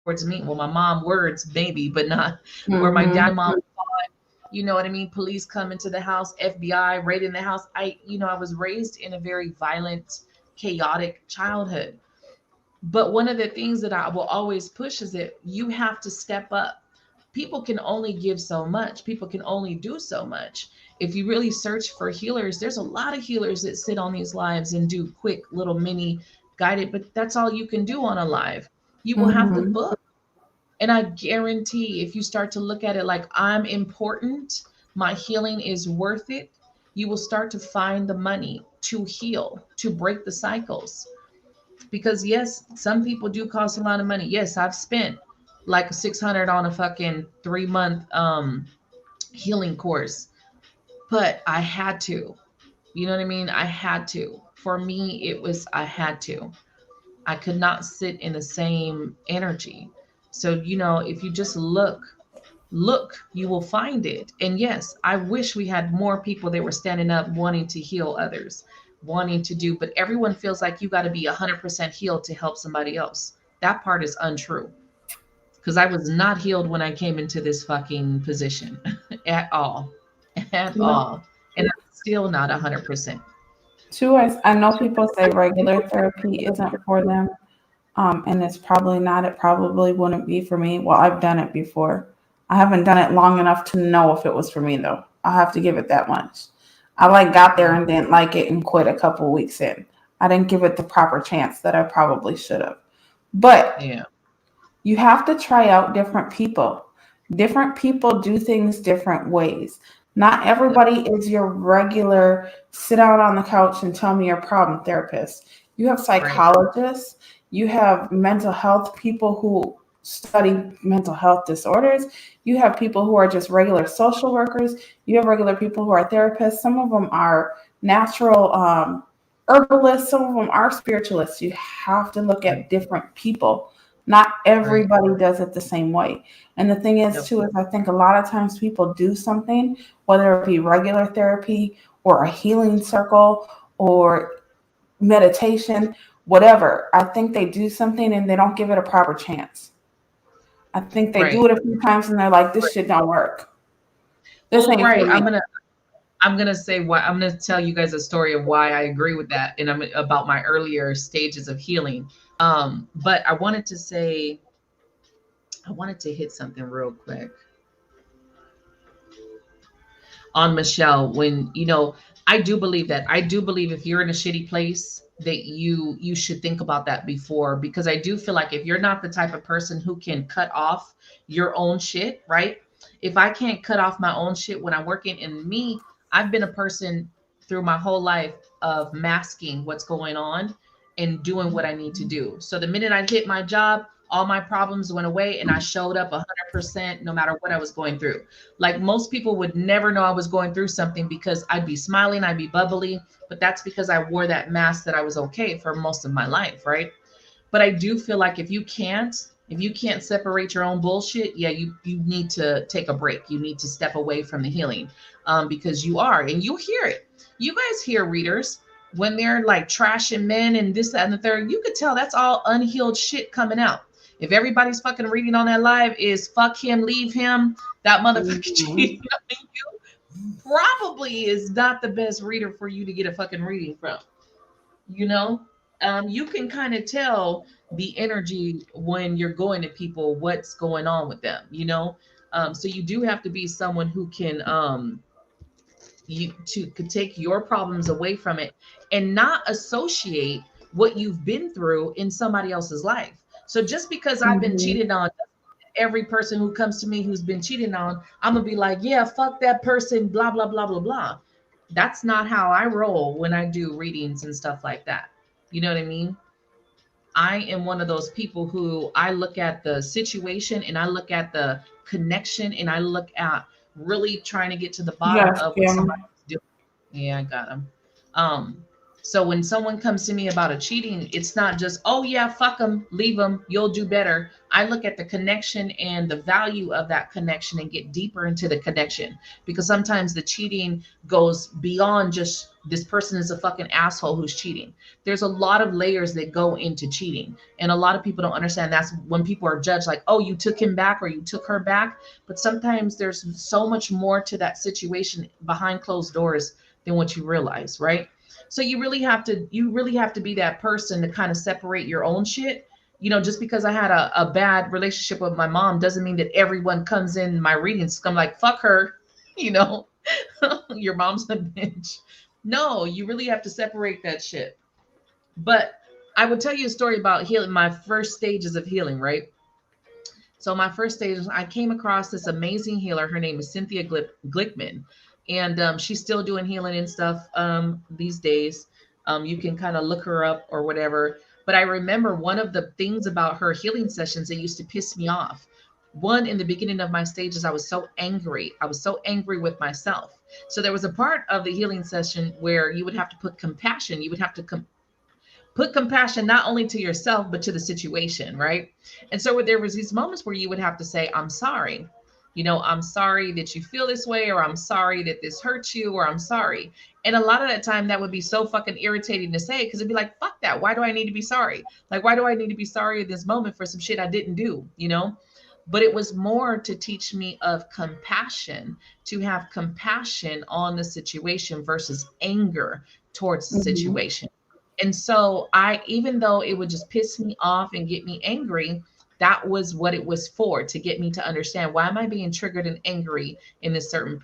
towards me. Well, my mom words maybe, but not where my dad Mm-hmm. and mom fought. You know what I mean? Police come into the house, FBI raiding the house. I was raised in a very violent, chaotic childhood. But one of the things that I will always push is that you have to step up. People can only give so much. People can only do so much. If you really search for healers, there's a lot of healers that sit on these lives and do quick little mini guided, but that's all you can do on a live. You will have to Mm-hmm. book. And I guarantee if you start to look at it like I'm important, my healing is worth it, you will start to find the money to heal, to break the cycles. Because yes, some people do cost a lot of money. Yes, I've spent like 600 on a fucking 3 month healing course, but I had to. You know what I mean? I had to. For me, it was I had to. I could not sit in the same energy. So, if you just look, you will find it. And yes, I wish we had more people that were standing up wanting to heal others, wanting to do, but everyone feels like you got to be 100% healed to help somebody else. That part is untrue because I was not healed when I came into this fucking position at all, at You know, all. And I'm still not 100%. too, I know people say regular therapy isn't for them, and it's probably not. It probably wouldn't be for me. Well, I've done it before. I haven't done it long enough to know if it was for me though. I have to give it that much. I like got there Yeah. and didn't like it and quit a couple weeks in. I didn't give it the proper chance that I probably should have. But Yeah. you have to try out different people. Different people do things different ways. Not Yep. everybody is your regular sit out on the couch and tell me your problem therapist. You have Right. psychologists, you have mental health people who study mental health disorders, you have people who are just regular social workers, you have regular people who are therapists. Some of them are natural herbalists, some of them are spiritualists. You have to look Right. at different people. Not Right. everybody does it the same way. And the thing is, Yep. too, is I think a lot of times people do something, whether it be regular therapy or a healing circle or meditation, whatever. I think they do something and they don't give it a proper chance. I think they do Right. it a few times and they're like, this shit don't work. This Well, ain't for right. me. I'm gonna say why. I'm gonna tell you guys a story of why I agree with that, and I'm about my earlier stages of healing. But I wanted to hit something real quick on Michelle. When I do believe that. I do believe if you're in a shitty place, that you should think about that before, because I do feel like if you're not the type of person who can cut off your own shit, right? If I can't cut off my own shit when I'm working in me, I've been a person through my whole life of masking what's going on and doing what I need to do. So the minute I hit my job, all my problems went away and I showed up 100% no matter what I was going through. Like most people would never know I was going through something because I'd be smiling, I'd be bubbly, but that's because I wore that mask that I was okay for most of my life, right? But I do feel like if you can't separate your own bullshit, yeah, you need to take a break. You need to step away from the healing, because you are, and you hear it. You guys hear readers when they're like trashing men and this, that, and the third. You could tell that's all unhealed shit coming out. If everybody's fucking reading on that live is fuck him, leave him, that motherfucker Mhm. cheating on you, probably is not the best reader for you to get a fucking reading from. You know, you can kind of tell the energy when you're going to people, what's going on with them, so you do have to be someone who can you to could take your problems away from it and not associate what you've been through in somebody else's life. So just because I've been Mhm. cheated on, every person who comes to me who's been cheated on, I'm gonna be like, yeah, fuck that person, blah blah blah blah blah. That's not how I roll when I do readings and stuff like that. You know what I mean? I am one of those people who I look at the situation and I look at the connection and I look at really trying to get to the You bottom gotta of what scam. somebody's doing. Yeah, I got them. Um, so when someone comes to me about a cheating, it's not just, oh yeah, fuck them, leave them, you'll do better. I look at the connection and the value of that connection and get deeper into the connection, because sometimes the cheating goes beyond just this person is a fucking asshole who's cheating. There's a lot of layers that go into cheating. And a lot of people don't understand that's when people are judged like, oh, you took him back or you took her back. But sometimes there's so much more to that situation behind closed doors than what you realize, right? So you really have to be that person to kind of separate your own shit. Just because I had a bad relationship with my mom doesn't mean that everyone comes in my readings. I'm like, fuck her, you know, your mom's a bitch. No, you really have to separate that shit. But I would tell you a story about healing, my first stages of healing, right? So my first stage, I came across this amazing healer. Her name is Cynthia Glickman, and she's still doing healing and stuff these days. You can kind of look her up or whatever. But I remember one of the things about her healing sessions that used to piss me off. One, in the beginning of my stages, I was so angry. I was so angry with myself. So there was a part of the healing session where you would have to put compassion. You would have to put compassion not only to yourself but to the situation, right? And so there was these moments where you would have to say, I'm sorry. I'm sorry that you feel this way, or I'm sorry that this hurts you, or I'm sorry. And a lot of that time that would be so fucking irritating to say, because it'd be like, fuck that. Why do I need to be sorry? Like, why do I need to be sorry in this moment for some shit I didn't do? But it was more to teach me of compassion, to have compassion on the situation versus anger towards the Mm-hmm. situation. And so even though it would just piss me off and get me angry, that was what it was for, to get me to understand, why am I being triggered and angry in this certain,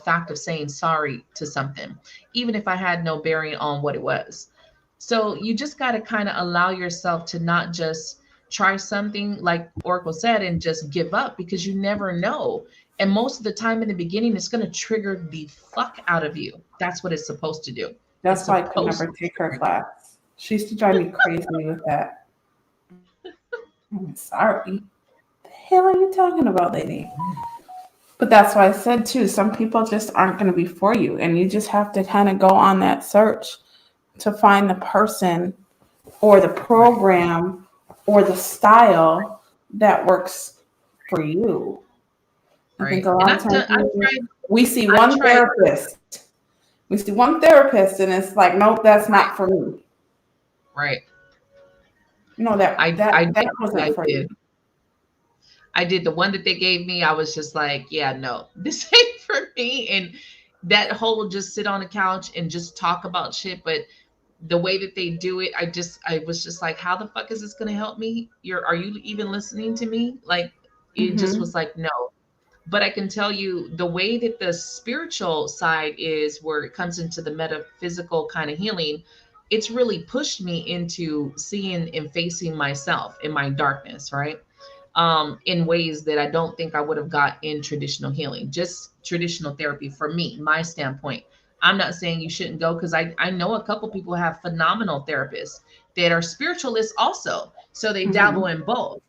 fact of saying sorry to something, even if I had no bearing on what it was. So you just got to kind of allow yourself to not just try something like Oracle said and just give up, because you never know. And most of the time in the beginning, it's going to trigger the fuck out of you. That's what it's supposed to do. It's That's why I could supposed never to take her trigger you. class. She used to drive me crazy with that. I'm sorry. The hell are you talking about, lady? But that's why I said too, some people just aren't going to be for you. And you just have to kind of go on that search to find the person or the Right. program or the style that works for you. I think Right. a And lot of times I've tried, we see I've one tried, therapist. We see one therapist and it's like, nope, that's right, not for me. right. No, that that I that did, wasn't I for you. did. I did the one that they gave me. I was just like, yeah, no, this ain't for me. And that whole just sit on the couch and just talk about shit. But the way that they do it, I was just like, how the fuck is this gonna help me? Are you even listening to me? Like, it just Hmm. was like, no. But I can tell you the way that the spiritual side is, where it comes into the metaphysical kind of healing, it's really pushed me into seeing and facing myself in my darkness, right? In ways that I don't think I would have got in traditional healing, just traditional therapy for me, my standpoint. I'm not saying you shouldn't go, because I know a couple people have phenomenal therapists that are spiritualists also. So they dabble Hmm. in both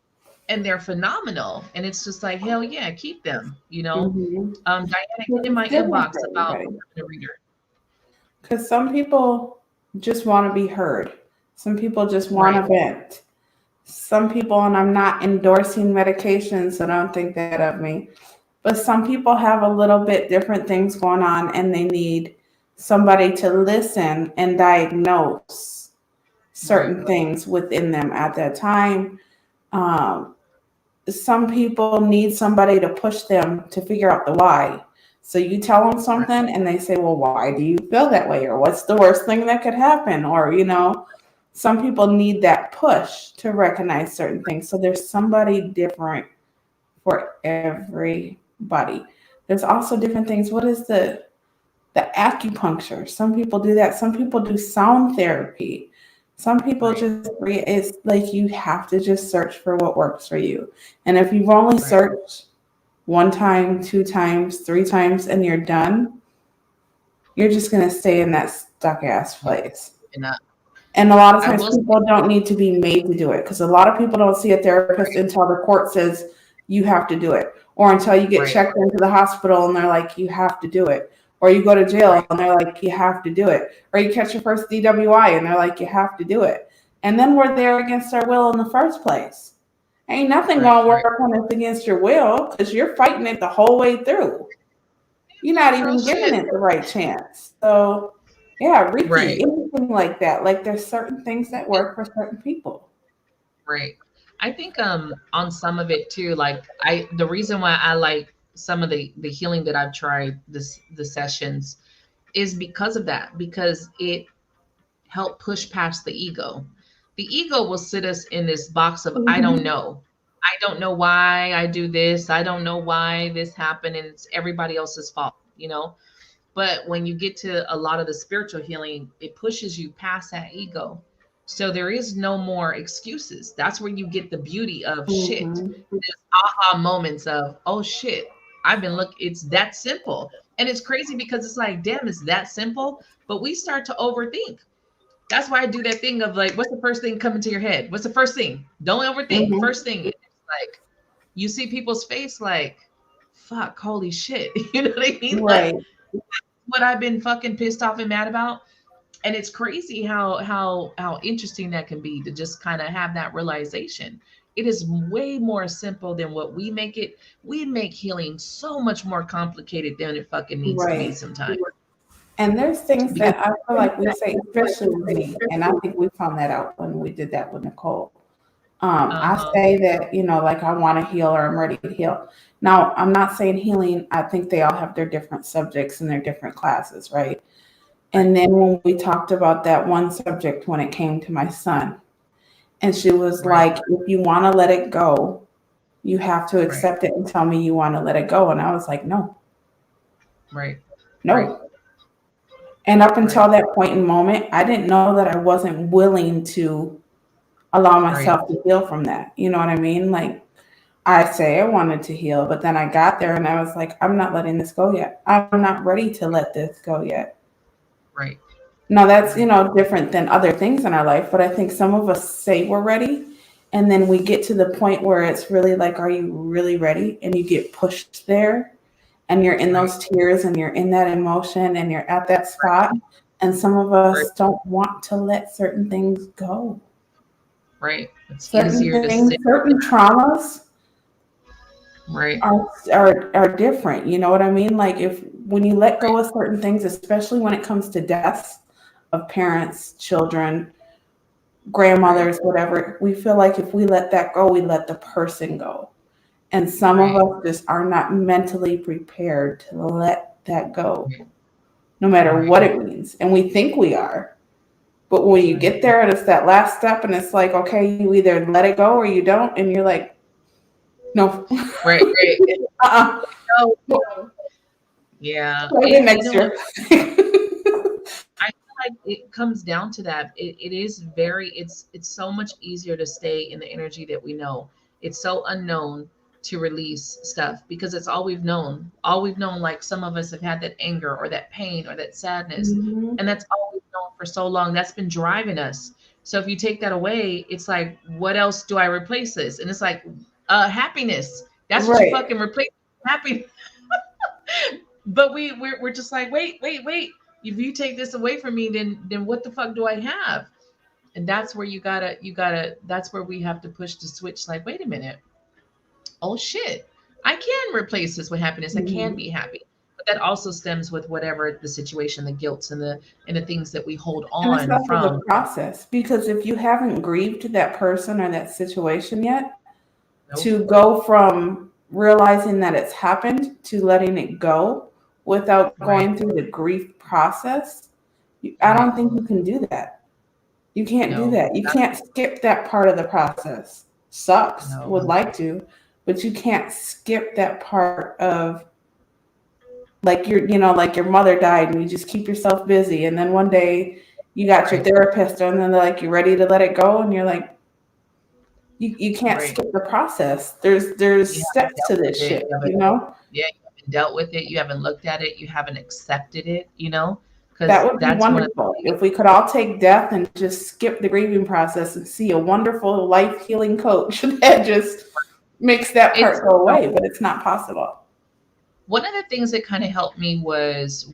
and they're phenomenal. And it's just like, hell yeah, keep them. Hmm. Diana, get in It's my different inbox for about everybody. becoming a reader. Because some people just want to be heard. Some people just want Right, to vent. Some people, and I'm not endorsing medications, so don't think that of me, but some people have a little bit different things going on and they need somebody to listen and diagnose right, certain things within them at that time. Um, some people need somebody to push them to figure out the why. So you tell them right, something and they say, well, why do you feel that way? Or what's the worst thing that could happen? Or, some people need that push to recognize certain things. So there's somebody different for everybody. There's also different things. What is the acupuncture? Some people do that. Some people do sound therapy. Some people right, just it's like you have to just search for what works for you. And if you've only right. searched one time, two times, three times, and you're done, you're just gonna stay in that stuck ass You place. and And a lot of I times will say, people don't need to be made to do it because a lot of people don't see a therapist until the court says you have to do it, or until you get right, checked into the hospital and they're like, you have to do it, or you go to jail right, and they're like, you have to do it, or you catch your first DWI and they're like, you have to do it. And then we're there against our will in the first place. Ain't nothing right, gonna right. work when it's against your will because you're fighting it the whole way through. You're not Yeah, girl, even giving shit. it the right chance. So, Yeah, Reiki, Right. anything like that. Like there's certain things that Yeah, work for certain people. right. I think on some of it too, like the reason why I like some of the healing that I've tried the sessions is because of that, because it helped push past the ego. The ego will sit us in this box of I don't Hmm. know. I don't know why I do this. I don't know why this happened and it's everybody else's fault, you know? But when you get to a lot of the spiritual healing, it pushes you past that ego. So there is no more excuses. That's where you get the beauty of shit. Hmm. There's aha moments of, oh shit, I've been look, it's that simple. And it's crazy because it's like, damn, it's that simple. But we start to overthink. That's why I do that thing of like, what's the first thing coming to your head? What's the first thing? Don't overthink. Hmm. First thing, it's like you see people's face like, fuck, holy shit. You know what I mean? Like Right. what I've been fucking pissed off and mad about. And it's crazy how interesting that can be to just kind of have that realization. It is way more simple than what we make it. We make healing so much more complicated than it fucking needs to be Right. sometimes. And there's things Because that I feel like we say, especially with me, and I think we found that out when we did that with Nicole. I uh-huh. say that, like I want to heal or I'm ready to heal. Now, I'm not saying healing, I think they all have their different subjects and their different classes, right? Right, And then when we talked about that one subject when it came to my son, and she was right, like, if you want to let it go, you have to right, accept it and tell me you want to let it go. And I was like, no, right, right, no. And up right, until that point in moment, I didn't know that I wasn't willing to allow right, myself to heal from that. You know what I mean? Like I say I wanted to heal, but then I got there and I was like, I'm not letting this go yet. I'm not ready to let this go yet. right, Now that's, right, different than other things in our life, but I think some of us say we're ready and then we get to the point where it's really like, are you really ready? And you get pushed there and you're in right, those tears and you're in that emotion and you're at that spot. And some of right, us don't want to let certain things go. right. It's Certain easier to sit. things, certain traumas Right, are different. You know what I mean? Like if when you let go of certain things, especially when it comes to deaths of parents, children, right, grandmothers, whatever, we feel like if we let that go, we let the person go. And some of right, us just are not mentally prepared to let that go, right, no matter right, what it means. And we think we are. But when you right, get there and it's that last step and it's like, okay, you either let it go or you don't, and you're like, no, right, right. uh-uh, No, yeah. maybe And you next know what? year. I feel like it comes down to that. It is very it's so much easier to stay in the energy that we know. It's so unknown to release stuff because it's all we've known. All we've known, like some of us have had that anger or that pain or that sadness. Hmm. And that's all we've known for so long. That's been driving us. So if you take that away, it's like, what else do I replace this? And it's like happiness. That's what you Right. fucking replace happiness. But we're just like, wait. If you take this away from me, then what the fuck do I have? And that's where you gotta that's where we have to push the switch. Like, wait a minute, oh shit, I can replace this with happiness. I can Hmm. be happy. But that also stems with whatever the situation, the guilt and the things that we hold And it's on also the from. process because if you haven't grieved that person or that situation yet, Nope. to go from realizing that it's happened to letting it go without Right. going through the grief process, I Right. don't think you can do that. You can't do No. that. You can't skip that part of the process. Sucks. No. Would like to, but you can't skip that part of like like your mother died and you just keep yourself busy and then one day you got your Right. therapist and then they're like, you ready to let it go? And you're like, you can't Right. skip the process. There's You haven't steps to dealt with this it. shit, You haven't. you know? Yeah. You haven't dealt with it. You haven't looked at it. You haven't accepted it. That Because would be that's one of wonderful if we could all take death and just skip the grieving process and see a wonderful life healing coach that just makes that it's part go away, but it's not possible. one of the things that kind of helped me was